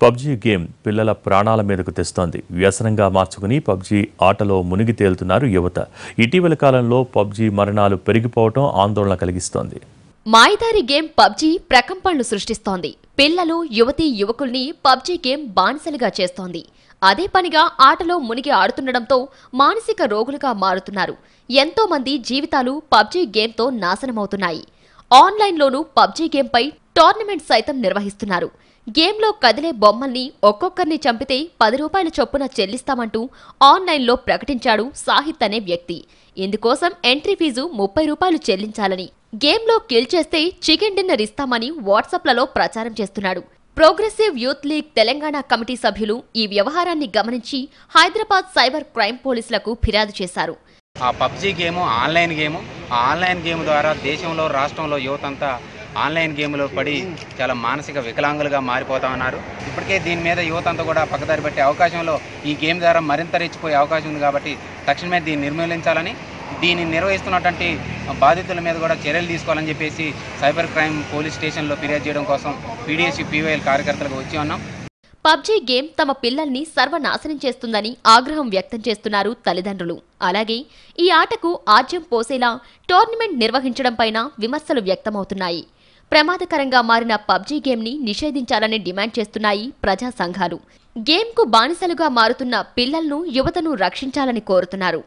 PUBG game పిల్లల ప్రాణాల మీదకు తెస్తోంది. వ్యసనంగా మార్చుకుని పబ్జీ ఆటలో మునిగి తేలుతున్నారు యువత. ఇటీవల కాలంలో పబ్జీ మరణాలు పెరిగిపోవడం ఆందోళన కలిగిస్తోంది. మాయదారి గేమ్ పబ్జీ ప్రకంపనలు సృష్టిస్తోంది. పిల్లలు, యువతీ యువకుల్ని పబ్జీ గేమ్ బానిసలుగా చేస్తోంది. అదే పనిగా ఆటలో మునిగి ఆడుతుండటంతో మానసిక రోగులుగా మారుతున్నారు. ఎంతో మంది జీవితాలు పబ్జీ గేమ్తో నాశనమవుతున్నాయి. ఆన్లైన్లోనూ పబ్జీ గేమ్పై టోర్నమెంట్ సైతం నిర్వహిస్తున్నారు. గేమ్లో కదిలే బొమ్మల్ని ఒక్కొక్కరిని చంపితే 10 రూపాయల చొప్పున చెల్లిస్తామంటూ ఆన్లైన్లో ప్రకటించాడు సాహిత్ అనే వ్యక్తి. ఇందుకోసం ఎంట్రీ ఫీజు 30 రూపాయలు చెల్లించాలని, గేమ్లో కిల్ చేస్తే చికెన్ డిన్నర్ ఇస్తామని వాట్సాప్లలో ప్రచారం చేస్తున్నాడు. Progressive youth league Telangana committee సభ్యులు ఈ వ్యవహారాన్ని గమనించి హైదరాబాద్ సైబర్ క్రైమ్ పోలీసులకు ఫిర్యాదు చేశారు. ఆ పబ్జీ గేమ్ ఆన్లైన్ గేమ్ ద్వారా దేశంలో, రాష్ట్రంలో యువతంతా ఆన్లైన్ గేమ్లో పడి చాలా మానసిక వికలాంగులుగా మారిపోతా ఉన్నారు. ఇప్పటికే దీని మీద యువతంతా కూడా పక్కదారి పెట్టే అవకాశంలో ఈ గేమ్ ద్వారా మరింత రెచ్చిపోయే అవకాశం ఉంది. కాబట్టి తక్షణమే దీన్ని నిర్మూలించాలని, దీన్ని నిర్వహిస్తున్నటువంటి బాధితుల మీద కూడా చర్యలు తీసుకోవాలని చెప్పేసి సైబర్ క్రైమ్ పోలీస్ స్టేషన్లో ఫిర్యాదు చేయడం కోసం పీడీఎస్యూ పీవైఎల్ కార్యకర్తలకు వచ్చి ఉన్నాం. పబ్జీ గేమ్ తమ పిల్లల్ని సర్వనాశనం చేస్తుందని ఆగ్రహం వ్యక్తం చేస్తున్నారు తల్లిదండ్రులు. అలాగే ఈ ఆటకు ఆజ్యం పోసేలా టోర్నమెంట్ నిర్వహించడంపైన విమర్శలు వ్యక్తమవుతున్నాయి. ప్రమాదకరంగా మారిన పబ్జీ గేమ్ని నిషేధించాలని డిమాండ్ చేస్తున్నాయి ప్రజా సంఘాలు. గేమ్కు బానిసలుగా మారుతున్న పిల్లలను, యువతను రక్షించాలని కోరుతున్నారు.